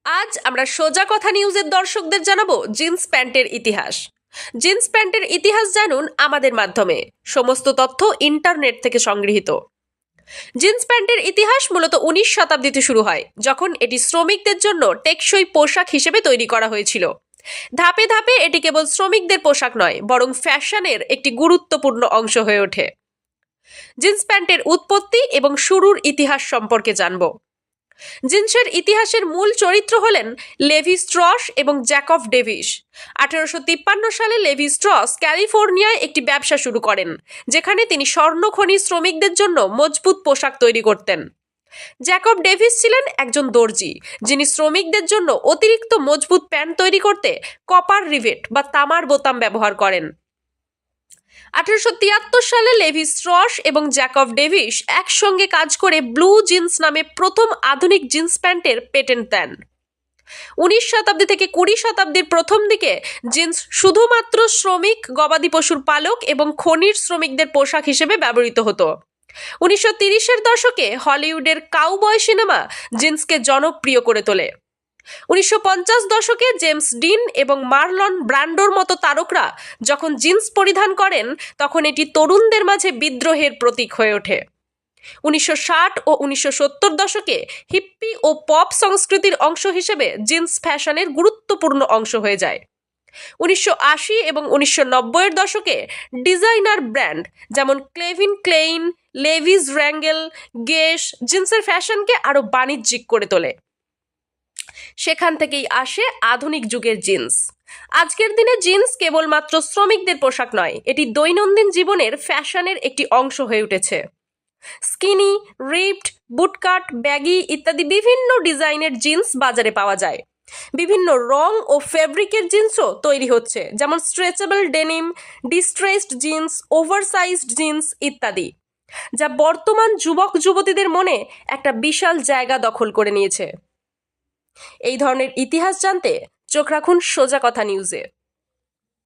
আজ আমরা সোজা কথা নিউজের দর্শকদের জানাবো জিন্স প্যান্টের ইতিহাস। জিন্স প্যান্টের ইতিহাস জানুন আমাদের মাধ্যমে। সমস্ত তথ্য ইন্টারনেট থেকে সংগৃহীত। জিন্স প্যান্টের ইতিহাস মূলত 19 শতাব্দীতে শুরু হয়, যখন এটি শ্রমিকদের জন্য টেকসই পোশাক হিসেবে তৈরি করা হয়েছিল। ধাপে ধাপে এটি কেবল শ্রমিকদের পোশাক নয়, বরং ফ্যাশনের একটি গুরুত্বপূর্ণ অংশ হয়ে ওঠে। জিন্স প্যান্টের উৎপত্তি এবং শুরুর ইতিহাস সম্পর্কে জানব। জিন্সের ইতিহাসের মূল চরিত্র হলেন লেভি স্ট্রস এবং জ্যাকব ডেভিস। 1853 সালে লেভি স্ট্রস ক্যালিফোর্নিয়ায় একটি ব্যবসা শুরু করেন, যেখানে তিনি স্বর্ণখনি শ্রমিকদের জন্য মজবুত পোশাক তৈরি করতেন। জ্যাকব ডেভিস ছিলেন একজন দর্জি, যিনি শ্রমিকদের জন্য অতিরিক্ত মজবুত প্যান্ট তৈরি করতে কপার রিভেট বা তামার বোতাম ব্যবহার করেন। 1873 সালে লেভি স্ট্রস এবং জ্যাকব ডেভিস একসঙ্গে কাজ করে ব্লু জিন্স নামে প্রথম আধুনিক জিন্স প্যান্টের পেটেন্ট দেন। 19 শতাব্দী থেকে 20 শতাব্দীর প্রথম দিকে জিন্স শুধুমাত্র শ্রমিক, গবাদি পশুর পালক এবং খনির শ্রমিকদের পোশাক হিসেবে ব্যবহৃত হতো। 1930-এর দশকে হলিউডের কাউবয় সিনেমা জিন্সকে জনপ্রিয় করে তোলে। 1950 দশকে জেমস ডিন এবং মার্লন ব্র্যান্ডোর মতো তারকরা যখন জিন্স পরিধান করেন, তখন এটি তরুণদের মাঝে বিদ্রোহের প্রতীক হয়ে ওঠে। 1960 ও 1970 দশকে হিপ্পি ও পপ সংস্কৃতির অংশ হিসেবে জিন্স ফ্যাশনের গুরুত্বপূর্ণ অংশ হয়ে যায়। 1980 এবং 1990-এর দশকে ডিজাইনার ব্র্যান্ড যেমন ক্লেভিন ক্লেইন, লেভিস র্যাঙ্গেল, গেশ জিন্সের ফ্যাশনকে আরও বাণিজ্যিক করে তোলে। সেখান থেকেই আসে আধুনিক যুগের জিন্স। আজকের দিনে জিন্স কেবলমাত্র শ্রমিকদের পোশাক নয়, এটি দৈনন্দিন জীবনের ফ্যাশনের একটি অংশ হয়ে উঠেছে। স্কিনি, রিপড, বুটকাট, ব্যাগি ইত্যাদি বিভিন্ন ডিজাইনের জিন্স বাজারে পাওয়া যায়। বিভিন্ন রং ও ফেব্রিকের জিন্সও তৈরি হচ্ছে, যেমন stretchable denim, distressed jeans, oversized jeans ইত্যাদি, যা বর্তমান যুবক যুবতীদের মনে একটা বিশাল জায়গা দখল করে নিয়েছে। এই ধরনের ইতিহাস জানতে চোখ রাখুন সোজা কথা নিউজে।